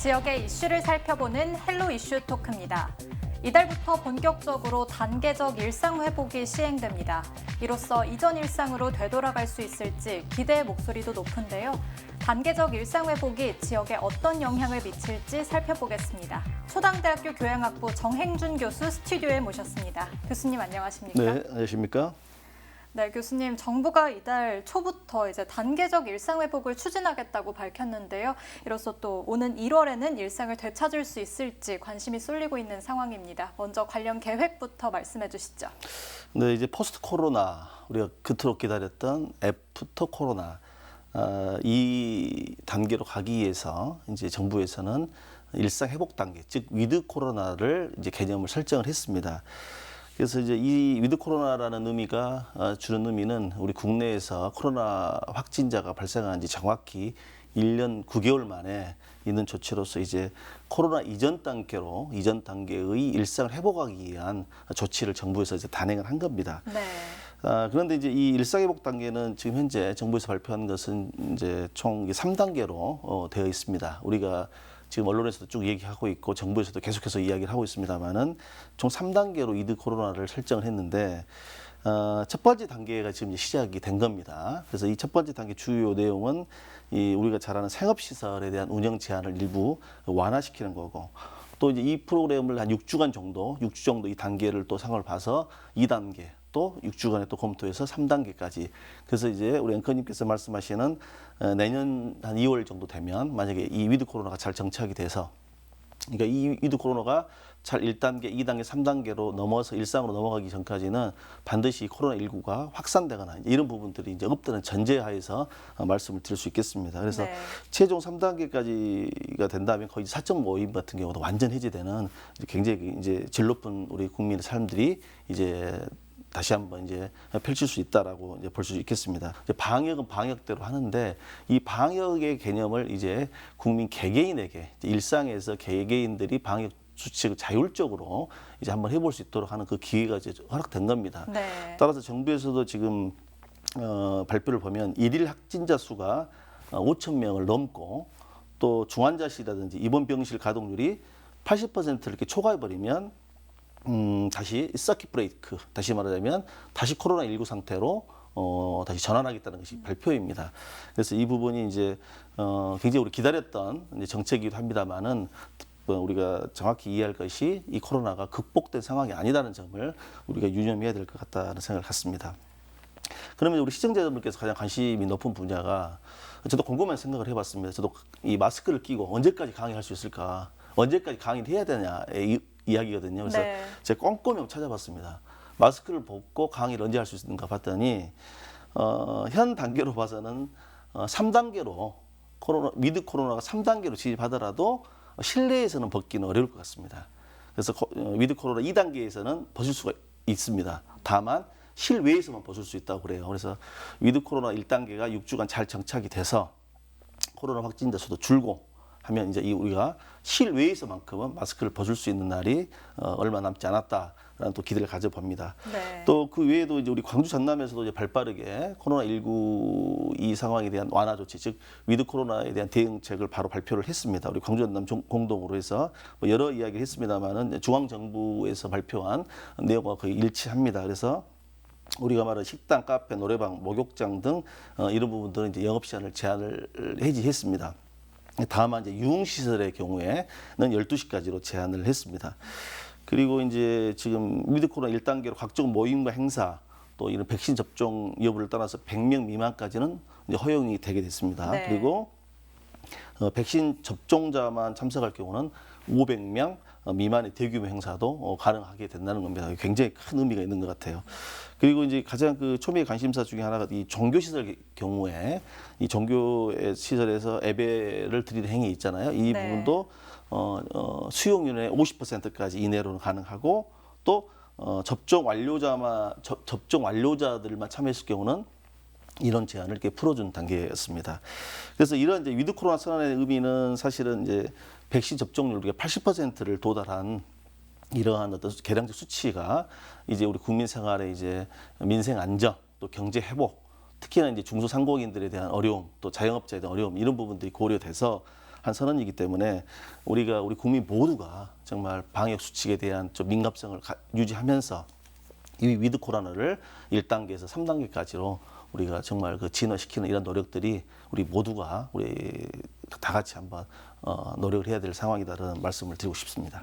지역의 이슈를 살펴보는 헬로 이슈 토크입니다. 이달부터 본격적으로 단계적 일상 회복이 시행됩니다. 이로써 이전 일상으로 되돌아갈 수 있을지 기대의 목소리도 높은데요. 단계적 일상 회복이 지역에 어떤 영향을 미칠지 살펴보겠습니다. 초당대학교 교양학부 정행준 교수 스튜디오에 모셨습니다. 교수님 안녕하십니까? 네, 안녕하십니까? 네, 교수님, 정부가 이달 초부터 이제 단계적 일상 회복을 추진하겠다고 밝혔는데요. 이로써 또 오는 1월에는 일상을 되찾을 수 있을지 관심이 쏠리고 있는 상황입니다. 먼저 관련 계획부터 말씀해 주시죠. 네, 이제 포스트 코로나, 우리가 그토록 기다렸던 애프터 코로나, 이 단계로 가기 위해서 이제 정부에서는 일상 회복 단계, 즉 위드 코로나를 이제 개념을 설정을 했습니다. 그래서 이제 이 위드 코로나라는 의미가 주는 의미는 우리 국내에서 코로나 확진자가 발생한 지 정확히 1년 9개월 만에 있는 조치로서 이제 코로나 이전 단계의 일상을 회복하기 위한 조치를 정부에서 이제 단행을 한 겁니다. 네. 그런데 이제 이 일상회복 단계는 지금 현재 정부에서 발표한 것은 이제 총 3단계로 되어 있습니다. 우리가 지금 언론에서도 쭉 얘기하고 있고 정부에서도 계속해서 이야기를 하고 있습니다만은 총 3단계로 위드 코로나를 설정을 했는데 첫 번째 단계가 지금 시작이 된 겁니다. 그래서 이 첫 번째 단계 주요 내용은 우리가 잘 아는 생업시설에 대한 운영 제한을 일부 완화시키는 거고, 또 이제 이 프로그램을 한 6주간 정도, 6주 정도 이 단계를 또 상을 봐서 2단계, 또 6주간에 또 검토해서 3단계까지. 그래서 이제 우리 앵커님께서 말씀하시는 내년 한 2월 정도 되면 만약에 이 위드 코로나가 잘 정착이 돼서, 그러니까 이 위드 코로나가 잘 1단계, 2단계, 3단계로 넘어서 일상으로 넘어가기 전까지는 반드시 코로나19가 확산되거나 이런 부분들이 이제 없다는 전제하에서 말씀을 드릴 수 있겠습니다. 그래서 네. 최종 3단계까지가 된다면 거의 4.5인 같은 경우도 완전 해제되는 굉장히 이제 질 높은 우리 국민의 삶들이 이제 다시 한번 이제 펼칠 수 있다라고 이제 볼 수 있겠습니다. 이제 방역은 방역대로 하는데 이 방역의 개념을 이제 국민 개개인에게 일상에서 개개인들이 방역 수칙을 자율적으로 이제 한번 해볼 수 있도록 하는 그 기회가 이제 허락된 겁니다. 네. 따라서 정부에서도 지금 발표를 보면 일일 확진자 수가 5천 명을 넘고 또 중환자실이라든지 입원 병실 가동률이 80%를 이렇게 초과해버리면 다시 서킷 브레이크, 다시 말하자면 다시 코로나19 상태로 다시 전환하겠다는 것이 발표입니다. 그래서 이 부분이 이제 굉장히 우리 기다렸던 이제 정책이기도 합니다만은 우리가 정확히 이해할 것이 이 코로나가 극복된 상황이 아니다는 점을 우리가 유념해야 될 것 같다는 생각을 갖습니다. 그러면 우리 시청자분들께서 가장 관심이 높은 분야가, 저도 곰곰한 생각을 해봤습니다. 저도 이 마스크를 끼고 언제까지 강의할 수 있을까, 언제까지 강의를 해야 되냐 이야기거든요. 그래서 네. 제가 꼼꼼히 찾아봤습니다. 마스크를 벗고 강의를 언제 할 수 있는가 봤더니 현 단계로 봐서는 3단계로 위드 코로나가 3단계로 진입하더라도 실내에서는 벗기는 어려울 것 같습니다. 그래서 위드 코로나 2단계에서는 벗을 수가 있습니다. 다만 실외에서만 벗을 수 있다고 그래요. 그래서 위드 코로나 1단계가 6주간 잘 정착이 돼서 코로나 확진자 수도 줄고 하면 이제 우리가 실외에서만큼은 마스크를 벗을 수 있는 날이 얼마 남지 않았다라는 또 기대를 가져봅니다. 네. 또 그 외에도 이제 우리 광주 전남에서도 이제 발빠르게 코로나19 이 상황에 대한 완화 조치, 즉 위드 코로나에 대한 대응책을 바로 발표를 했습니다. 우리 광주 전남 공동으로 해서 뭐 여러 이야기를 했습니다만은 중앙 정부에서 발표한 내용과 거의 일치합니다. 그래서 우리가 말하는 식당, 카페, 노래방, 목욕장 등 이런 부분들은 이제 영업 시간을 제한을 해지했습니다. 다만 이제 유흥시설의 경우에는 12시까지로 제한을 했습니다. 그리고 이제 지금 위드 코로나 1단계로 각종 모임과 행사, 또 이런 백신 접종 여부를 따라서 100명 미만까지는 이제 허용이 되게 됐습니다. 네. 그리고 백신 접종자만 참석할 경우는 500명 미만의 대규모 행사도 가능하게 된다는 겁니다. 굉장히 큰 의미가 있는 것 같아요. 그리고 이제 가장 그 초미의 관심사 중에 하나가 이 종교시설 경우에 이 종교 시설에서 예배를 드리는 행위 있잖아요. 이 네. 부분도 수용률의 50%까지 이내로는 가능하고, 또 접종 완료자들만 참여했을 경우는 이런 제한을 이렇게 풀어준 단계였습니다. 그래서 이런 이제 위드 코로나 선언의 의미는 사실은 이제 백신 접종률 우리가 80%를 도달한 이러한 어떤 계량적 수치가 이제 우리 국민 생활에 이제 민생 안정, 또 경제 회복, 특히나 이제 중소상공인들에 대한 어려움, 또 자영업자에 대한 어려움 이런 부분들이 고려돼서 한 선언이기 때문에 우리 국민 모두가 정말 방역 수칙에 대한 좀 민감성을 유지하면서 이 위드 코로나를 1단계에서 3단계까지로 우리가 정말 그 진화시키는 이런 노력들이 우리 모두가 우리 다 같이 한번 노력을 해야 될 상황이다라는 말씀을 드리고 싶습니다.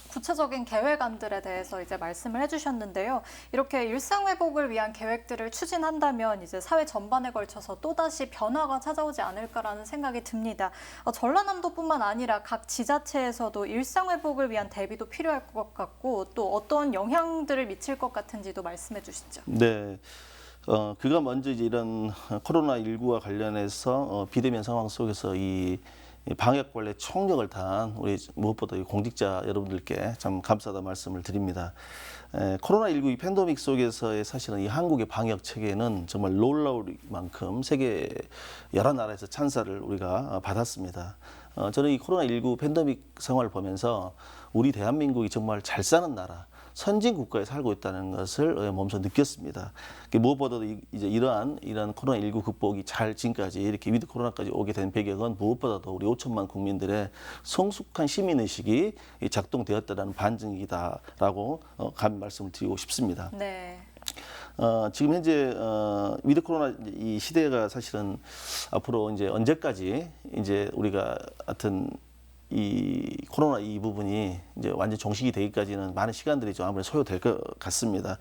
구체적인 계획안들에 대해서 이제 말씀을 해주셨는데요. 이렇게 일상 회복을 위한 계획들을 추진한다면 이제 사회 전반에 걸쳐서 또다시 변화가 찾아오지 않을까라는 생각이 듭니다. 전라남도뿐만 아니라 각 지자체에서도 일상 회복을 위한 대비도 필요할 것 같고 또 어떤 영향들을 미칠 것 같은지도 말씀해 주시죠. 네. 그가 먼저 이제 이런 코로나19와 관련해서 비대면 상황 속에서 이 방역 관리 총력을 다한 우리 무엇보다 이 공직자 여러분들께 참 감사하다 말씀을 드립니다. 코로나19 이 팬데믹 속에서의 사실은 이 한국의 방역 체계는 정말 놀라울 만큼 세계 여러 나라에서 찬사를 우리가 받았습니다. 저는 이 코로나19 팬데믹 상황을 보면서 우리 대한민국이 정말 잘 사는 나라, 선진 국가에 살고 있다는 것을 몸소 느꼈습니다. 무엇보다도 이제 이러한 코로나19 극복이 잘 지금까지 이렇게 위드 코로나까지 오게 된 배경은 무엇보다도 우리 5천만 국민들의 성숙한 시민 의식이 작동되었다는 반증이다라고 감히 말씀을 드리고 싶습니다. 네. 지금 현재 위드 코로나 이 시대가 사실은 앞으로 이제 언제까지 이제 우리가 하여튼 이 코로나 이 부분이 이제 완전 종식이 되기까지는 많은 시간들이 좀 아무래도 소요될 것 같습니다.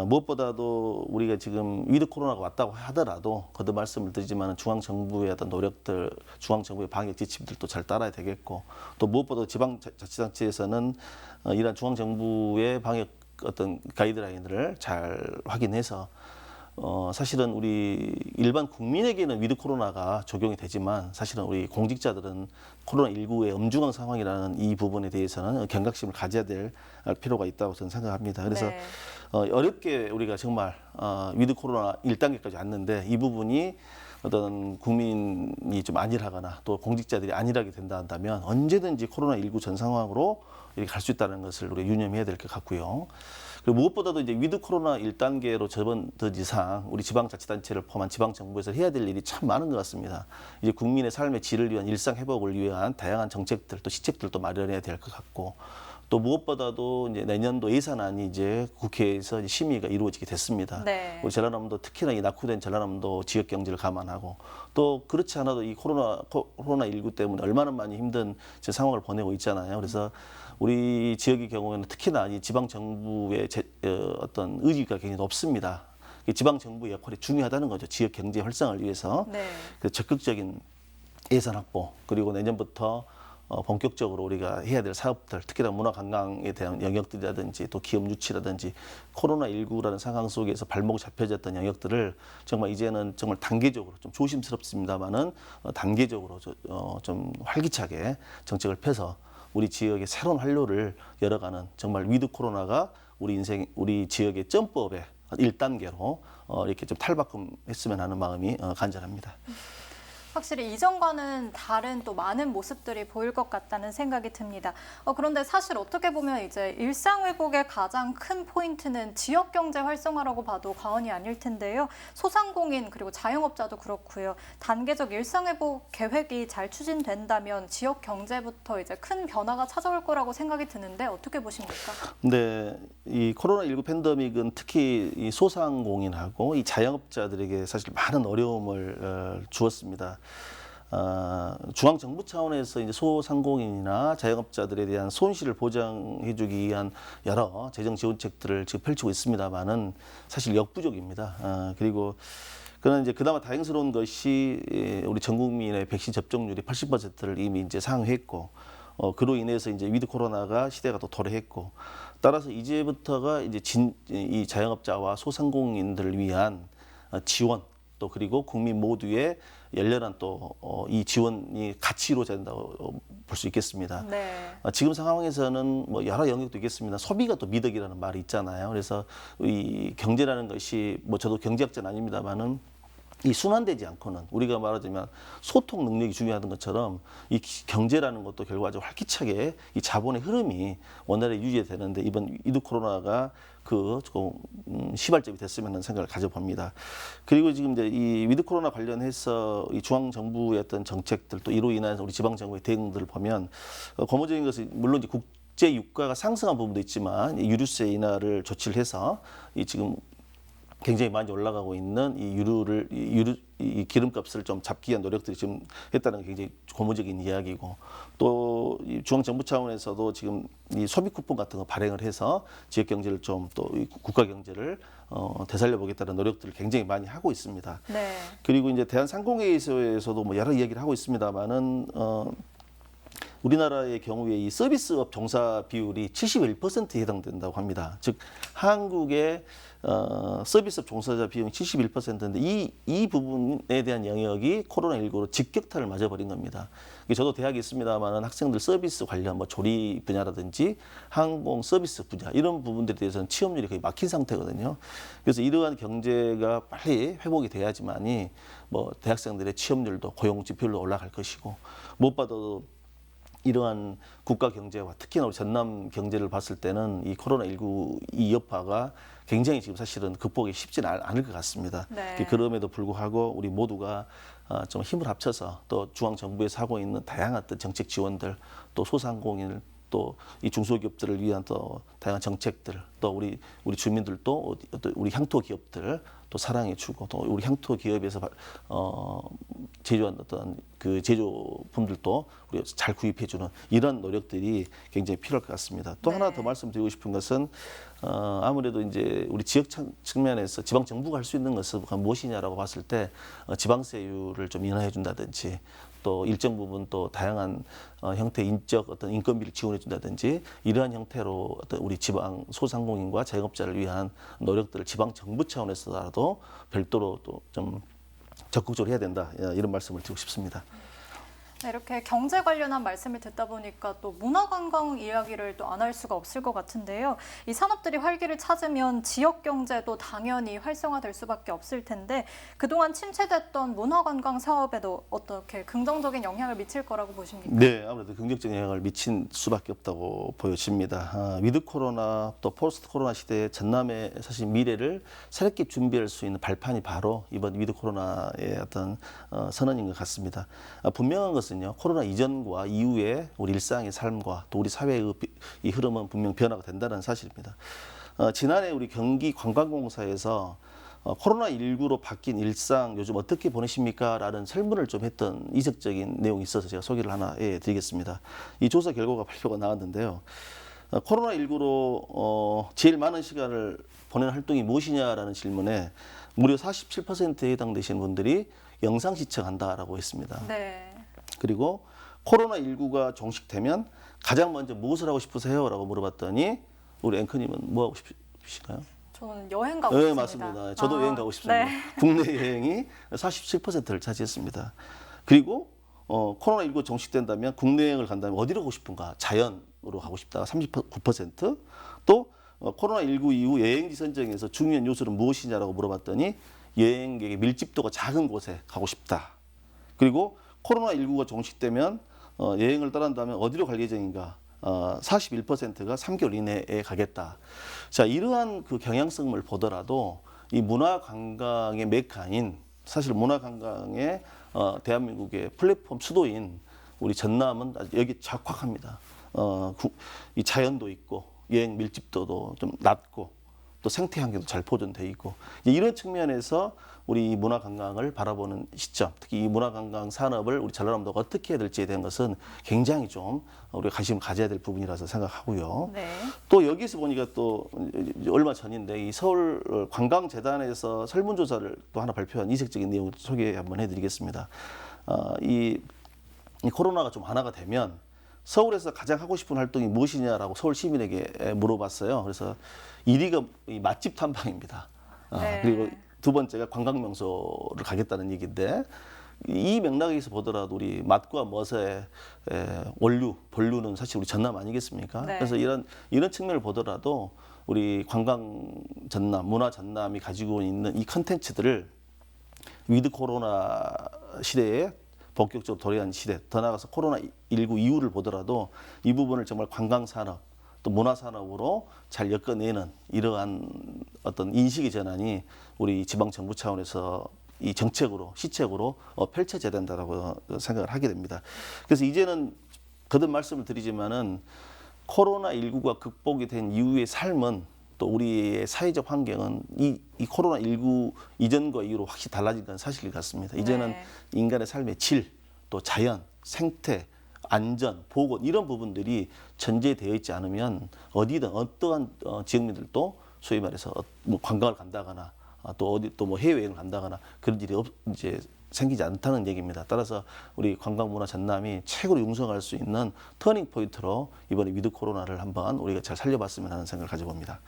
무엇보다도 우리가 지금 위드 코로나가 왔다고 하더라도 거듭 말씀을 드리지만 중앙 정부의 어떤 노력들, 중앙 정부의 방역 지침들도 잘 따라야 되겠고 또 무엇보다 지방자치단체에서는 이러한 중앙 정부의 방역 어떤 가이드라인을 잘 확인해서 사실은 우리 일반 국민에게는 위드 코로나가 적용이 되지만 사실은 우리 공직자들은 코로나19의 엄중한 상황이라는 이 부분에 대해서는 경각심을 가져야 될 필요가 있다고 저는 생각합니다. 그래서 네. 어렵게 우리가 정말 위드 코로나 1단계까지 왔는데 이 부분이 어떤 국민이 좀 안일하거나 또 공직자들이 안일하게 된다 한다면 언제든지 코로나19 전 상황으로 이렇게 갈 수 있다는 것을 우리 유념해야 될 것 같고요. 그리고 무엇보다도 이제 위드 코로나 1단계로 접어든 이상 우리 지방자치단체를 포함한 지방정부에서 해야 될 일이 참 많은 것 같습니다. 이제 국민의 삶의 질을 위한 일상 회복을 위한 다양한 정책들 또 시책들도 마련해야 될 것 같고 또 무엇보다도 이제 내년도 예산안이 이제 국회에서 이제 심의가 이루어지게 됐습니다. 네. 우리 전라남도 특히나 이 낙후된 전라남도 지역 경제를 감안하고 또 그렇지 않아도 이 코로나19 때문에 얼마나 많이 힘든 상황을 보내고 있잖아요. 그래서 우리 지역의 경우에는 특히나 이 지방 정부의 어떤 의지가 굉장히 높습니다. 지방 정부의 역할이 중요하다는 거죠. 지역 경제 활성화를 위해서 네. 그 적극적인 예산 확보 그리고 내년부터 본격적으로 우리가 해야 될 사업들, 특히나 문화관광에 대한 영역들이라든지 또 기업 유치라든지 코로나19라는 상황 속에서 발목 잡혀졌던 영역들을 정말 이제는 정말 단계적으로 좀 조심스럽습니다만은 단계적으로 좀 활기차게 정책을 펴서 우리 지역의 새로운 활로를 열어가는 정말 위드 코로나가 우리 지역의 점프업의 1단계로 이렇게 좀 탈바꿈했으면 하는 마음이 간절합니다. 확실히 이전과는 다른 또 많은 모습들이 보일 것 같다는 생각이 듭니다. 그런데 사실 어떻게 보면 이제 일상 회복의 가장 큰 포인트는 지역 경제 활성화라고 봐도 과언이 아닐 텐데요. 소상공인 그리고 자영업자도 그렇고요. 단계적 일상 회복 계획이 잘 추진된다면 지역 경제부터 이제 큰 변화가 찾아올 거라고 생각이 드는데 어떻게 보십니까? 네, 이 코로나19 팬데믹은 특히 이 소상공인하고 이 자영업자들에게 사실 많은 어려움을 주었습니다. 중앙 정부 차원에서 이제 소상공인이나 자영업자들에 대한 손실을 보장해주기 위한 여러 재정 지원책들을 지금 펼치고 있습니다만은 사실 역부족입니다. 그리고 그러나 이제 그나마 다행스러운 것이 우리 전 국민의 백신 접종률이 80%를 이미 이제 상회했고 그로 인해서 이제 위드 코로나가 시대가 또 도래했고 따라서 이제부터가 이제 이 자영업자와 소상공인들을 위한 지원 또 그리고 국민 모두의 열렬한 또 이 지원이 같이 이루어져야 된다고 볼 수 있겠습니다. 네. 지금 상황에서는 뭐 여러 영역도 있겠습니다. 소비가 또 미덕이라는 말이 있잖아요. 그래서 이 경제라는 것이 뭐 저도 경제학자는 아닙니다만은 이 순환되지 않고는 우리가 말하자면 소통 능력이 중요한 것처럼 이 경제라는 것도 결과적으로 활기차게 이 자본의 흐름이 원활하게 유지되는데 이번 위드 코로나가 그 조금 시발점이 됐으면 하는 생각을 가져봅니다. 그리고 지금 이제 이 위드 코로나 관련해서 이 중앙 정부의 어떤 정책들 또 이로 인해서 우리 지방 정부의 대응들을 보면 고무적인 것은 물론 이제 국제 유가가 상승한 부분도 있지만 이 유류세 인하를 조치를 해서 이 지금 굉장히 많이 올라가고 있는 이 기름값을 좀 잡기 위한 노력들이 지금 했다는 게 굉장히 고무적인 이야기고 또 중앙정부 차원에서도 지금 이 소비 쿠폰 같은 거 발행을 해서 지역 경제를 좀 또 국가 경제를 되살려 보겠다는 노력들을 굉장히 많이 하고 있습니다. 네. 그리고 이제 대한상공회의소에서도 뭐 여러 이야기를 하고 있습니다만은 우리나라의 경우에 이 서비스업 종사 비율이 71%에 해당된다고 합니다. 즉 한국의 서비스업 종사자 비용이 71%인데 이 부분에 대한 영역이 코로나19로 직격탄을 맞아버린 겁니다. 저도 대학에 있습니다만 학생들 서비스 관련 뭐 조리 분야라든지 항공 서비스 분야 이런 부분들에 대해서는 취업률이 거의 막힌 상태거든요. 그래서 이러한 경제가 빨리 회복이 돼야지만이 뭐 대학생들의 취업률도 고용 지표율도 올라갈 것이고 무엇보다도 이러한 국가 경제와 특히나 우리 전남 경제를 봤을 때는 이 코로나19 이 여파가 굉장히 지금 사실은 극복이 쉽지는 않을 것 같습니다. 네. 그럼에도 불구하고 우리 모두가 좀 힘을 합쳐서 또 중앙정부에서 하고 있는 다양한 어떤 정책 지원들 또 소상공인 또 이 중소기업들을 위한 또 다양한 정책들 또 우리 주민들도 또 우리 향토 기업들 또 사랑해 주고 또 우리 향토 기업에서 제조한 어떤 그 제조품들도 우리가 잘 구입해 주는 이런 노력들이 굉장히 필요할 것 같습니다. 또 하나 더 말씀드리고 싶은 것은 아무래도 이제 우리 지역 측면에서 지방 정부가 할 수 있는 것은 무엇이냐라고 봤을 때 지방세율을 좀 인하해 준다든지 또 일정 부분 또 다양한 형태의 인적 어떤 인건비를 지원해 준다든지 이러한 형태로 어떤 우리 지방 소상공인과 자영업자를 위한 노력들을 지방 정부 차원에서라도 별도로 또 좀 적극적으로 해야 된다 이런 말씀을 드리고 싶습니다. 네, 이렇게 경제 관련한 말씀을 듣다 보니까 또 문화관광 이야기를 또 안 할 수가 없을 것 같은데요. 이 산업들이 활기를 찾으면 지역 경제도 당연히 활성화될 수밖에 없을 텐데 그동안 침체됐던 문화관광 사업에도 어떻게 긍정적인 영향을 미칠 거라고 보십니까? 네, 아무래도 긍정적인 영향을 미친 수밖에 없다고 보여집니다. 위드 코로나 또 포스트 코로나 시대에 전남의 사실 미래를 새롭게 준비할 수 있는 발판이 바로 이번 위드 코로나의 어떤 선언인 것 같습니다. 분명한 것은 코로나 이전과 이후에 우리 일상의 삶과 또 우리 사회의 이 흐름은 분명 변화가 된다는 사실입니다. 지난해 우리 경기 관광공사에서 코로나19로 바뀐 일상 요즘 어떻게 보내십니까? 라는 설문을 좀 했던 이색적인 내용이 있어서 제가 소개를 하나 해드리겠습니다. 이 조사 결과가 발표가 나왔는데요. 코로나19로 제일 많은 시간을 보내는 활동이 무엇이냐라는 질문에 무려 47%에 해당되시는 분들이 영상 시청한다라고 했습니다. 네. 그리고 코로나19가 종식되면 가장 먼저 무엇을 하고 싶으세요? 라고 물어봤더니 우리 앵커님은 뭐 하고 싶으신가요? 저는 여행 가고 네, 싶습니다. 맞습니다. 저도 여행 가고 싶습니다. 네. 국내 여행이 47%를 차지했습니다. 그리고 코로나19 종식된다면 국내 여행을 간다면 어디로 가고 싶은가? 자연으로 가고 싶다. 39%. 또 코로나19 이후 여행지 선정에서 중요한 요소는 무엇이냐라고 물어봤더니 여행객의 밀집도가 작은 곳에 가고 싶다. 그리고 코로나19가 종식되면 여행을 떠난다면 어디로 갈 예정인가? 41%가 3개월 이내에 가겠다. 자, 이러한 그 경향성을 보더라도 이 문화관광의 메카인 사실 문화관광의 대한민국의 플랫폼 수도인 우리 전남은 여기 적확합니다. 이 자연도 있고 여행 밀집도도 좀 낮고 또 생태 환경도 잘 보존돼 있고 이런 측면에서 우리 문화관광을 바라보는 시점, 특히 이 문화관광 산업을 우리 전라남도가 어떻게 해야 될지에 대한 것은 굉장히 좀 우리가 관심을 가져야 될 부분이라서 생각하고요. 네. 또 여기서 보니까 또 얼마 전인데 이 서울 관광재단에서 설문조사를 또 하나 발표한 이색적인 내용을 소개 한번 해드리겠습니다. 이 코로나가 좀 완화가 되면 서울에서 가장 하고 싶은 활동이 무엇이냐라고 서울 시민에게 물어봤어요. 그래서 1위가 이 맛집 탐방입니다. 네. 그리고 두 번째가 관광명소를 가겠다는 얘기인데 이 맥락에서 보더라도 우리 맛과 멋의 원류, 본류는 사실 우리 전남 아니겠습니까? 네. 그래서 이런 측면을 보더라도 우리 관광 전남, 문화 전남이 가지고 있는 이 컨텐츠들을 위드 코로나 시대에 본격적으로 도래한 시대, 더 나아가서 코로나19 이후를 보더라도 이 부분을 정말 관광산업, 또 문화산업으로 잘 엮어내는 이러한 어떤 인식의 전환이 우리 지방정부 차원에서 이 정책으로, 시책으로 펼쳐져야 된다고 생각을 하게 됩니다. 그래서 이제는 거듭 말씀을 드리지만은 코로나19가 극복이 된 이후의 삶은 또 우리의 사회적 환경은 이 코로나19 이전과 이후로 확실히 달라진 건 사실 같습니다. 이제는 네. 인간의 삶의 질, 또 자연, 생태, 안전, 보건 이런 부분들이 전제되어 있지 않으면 어디든 어떠한 지역민들도 소위 말해서 뭐 관광을 간다거나 또 어디 또 뭐 해외여행을 간다거나 그런 일이 이제 생기지 않다는 얘기입니다. 따라서 우리 관광문화 전남이 최고로 융성할 수 있는 터닝 포인트로 이번에 위드 코로나를 한번 우리가 잘 살려봤으면 하는 생각을 가져봅니다.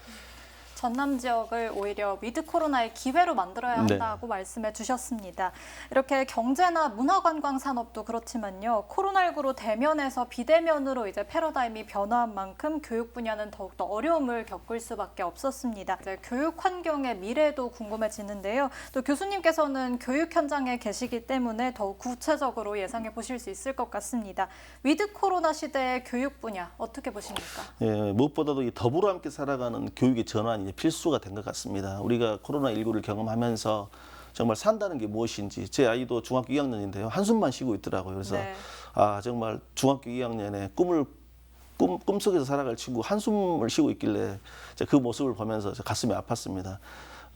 전남 지역을 오히려 위드 코로나의 기회로 만들어야 한다고 말씀해 주셨습니다. 이렇게 경제나 문화관광 산업도 그렇지만요. 코로나19로 대면에서 비대면으로 이제 패러다임이 변화한 만큼 교육 분야는 더욱더 어려움을 겪을 수밖에 없었습니다. 이제 교육 환경의 미래도 궁금해지는데요. 또 교수님께서는 교육 현장에 계시기 때문에 더욱 구체적으로 예상해 보실 수 있을 것 같습니다. 위드 코로나 시대의 교육 분야 어떻게 보십니까? 예, 무엇보다도 이 더불어 함께 살아가는 교육의 전환이 필수가 된 것 같습니다. 우리가 코로나19를 경험하면서 정말 산다는 게 무엇인지 제 아이도 중학교 2학년인데요. 한숨만 쉬고 있더라고요. 그래서 네. 정말 중학교 2학년에 꿈속에서 살아갈 친구 한숨을 쉬고 있길래 그 모습을 보면서 가슴이 아팠습니다.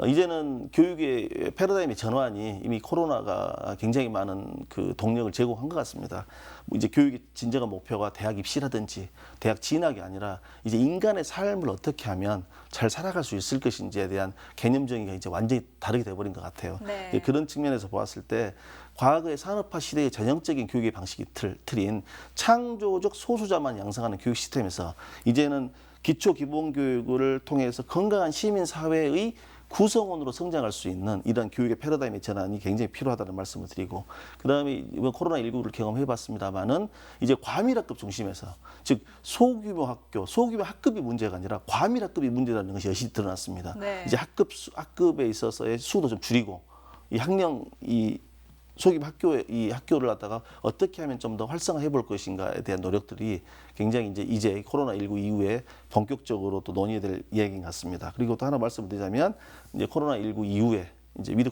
이제는 교육의 패러다임의 전환이 이미 코로나가 굉장히 많은 그 동력을 제공한 것 같습니다. 이제 교육의 진정한 목표가 대학 입시라든지 대학 진학이 아니라 이제 인간의 삶을 어떻게 하면 잘 살아갈 수 있을 것인지에 대한 개념 정의가 이제 완전히 다르게 돼버린 것 같아요. 네. 그런 측면에서 보았을 때 과거의 산업화 시대의 전형적인 교육의 방식이 틀인 창조적 소수자만 양성하는 교육 시스템에서 이제는 기초 기본 교육을 통해서 건강한 시민 사회의 구성원으로 성장할 수 있는 이런 교육의 패러다임의 전환이 굉장히 필요하다는 말씀을 드리고, 그다음에 이번 코로나19를 경험해봤습니다만은 이제 과밀학급 중심에서, 즉 소규모 학급이 문제가 아니라 과밀학급이 문제라는 것이 여실히 드러났습니다. 네. 이제 학급에 있어서의 수도 좀 줄이고 이 소규모 학교를 갖다가 어떻게 하면 좀 더 활성화해 볼 것인가에 대한 노력들이 굉장히 이제 코로나19 이후에 본격적으로 또 논의될 이야기인 것 같습니다. 그리고 또 하나 말씀을 드리자면 이제 코로나19 이후에 이제 위드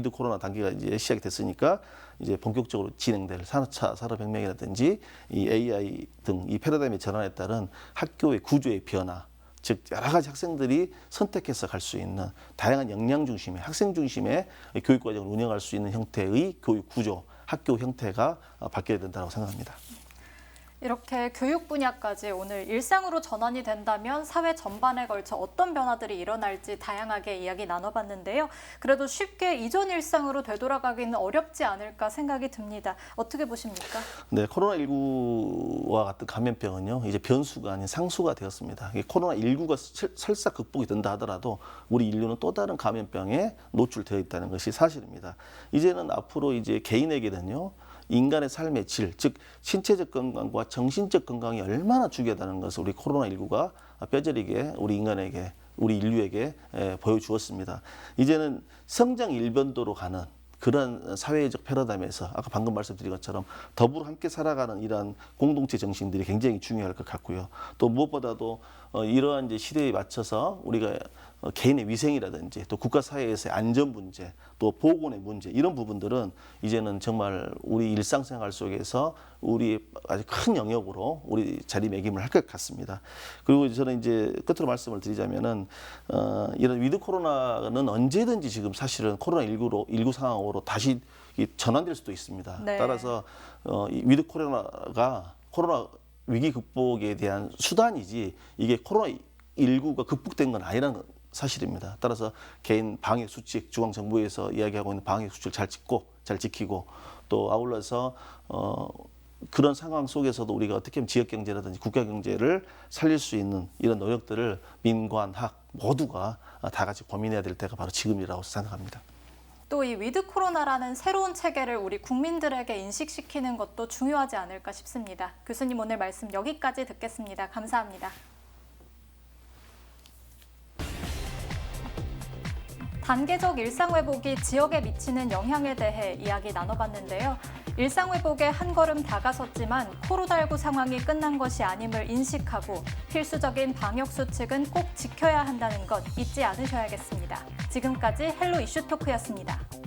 코로나 단계가 이제 시작이 됐으니까 이제 본격적으로 진행될 4차 산업혁명이라든지 이 AI 등 이 패러다임의 전환에 따른 학교의 구조의 변화, 즉 여러 가지 학생들이 선택해서 갈 수 있는 다양한 역량 중심의 학생 중심의 교육 과정을 운영할 수 있는 형태의 교육 구조, 학교 형태가 바뀌어야 된다고 생각합니다. 이렇게 교육 분야까지 오늘 일상으로 전환이 된다면 사회 전반에 걸쳐 어떤 변화들이 일어날지 다양하게 이야기 나눠봤는데요. 그래도 쉽게 이전 일상으로 되돌아가기는 어렵지 않을까 생각이 듭니다. 어떻게 보십니까? 네, 코로나19와 같은 감염병은요, 이제 변수가 아닌 상수가 되었습니다. 코로나19가 설사 극복이 된다 하더라도 우리 인류는 또 다른 감염병에 노출되어 있다는 것이 사실입니다. 이제는 앞으로 이제 개인에게는요, 인간의 삶의 질, 즉 신체적 건강과 정신적 건강이 얼마나 중요하다는 것을 우리 코로나19가 뼈저리게 우리 인류에게 보여주었습니다. 이제는 성장 일변도로 가는 그런 사회적 패러다임에서 아까 방금 말씀드린 것처럼 더불어 함께 살아가는 이러한 공동체 정신들이 굉장히 중요할 것 같고요. 또 무엇보다도 이러한 이제 시대에 맞춰서 우리가 개인의 위생이라든지 또 국가 사회에서의 안전 문제, 또 보건의 문제, 이런 부분들은 이제는 정말 우리 일상생활 속에서 우리 아주 큰 영역으로 우리 자리매김을 할 것 같습니다. 그리고 저는 이제 끝으로 말씀을 드리자면은 이런 위드 코로나는 언제든지 지금 사실은 코로나19 상황으로 다시 전환될 수도 있습니다. 네. 따라서 이 위드 코로나 위기 극복에 대한 수단이지 이게 코로나19가 극복된 건 아니라는 사실입니다. 따라서 개인 방역 수칙, 중앙정부에서 이야기하고 있는 방역 수칙을 잘 지키고 또 아울러서 그런 상황 속에서도 우리가 어떻게 하면 지역 경제라든지 국가 경제를 살릴 수 있는 이런 노력들을 민관, 학 모두가 다 같이 고민해야 될 때가 바로 지금이라고 생각합니다. 또 이 위드 코로나라는 새로운 체계를 우리 국민들에게 인식시키는 것도 중요하지 않을까 싶습니다. 교수님 오늘 말씀 여기까지 듣겠습니다. 감사합니다. 단계적 일상회복이 지역에 미치는 영향에 대해 이야기 나눠봤는데요. 일상회복에 한 걸음 다가섰지만 코로나19 상황이 끝난 것이 아님을 인식하고 필수적인 방역수칙은 꼭 지켜야 한다는 것 잊지 않으셔야겠습니다. 지금까지 헬로 이슈토크였습니다.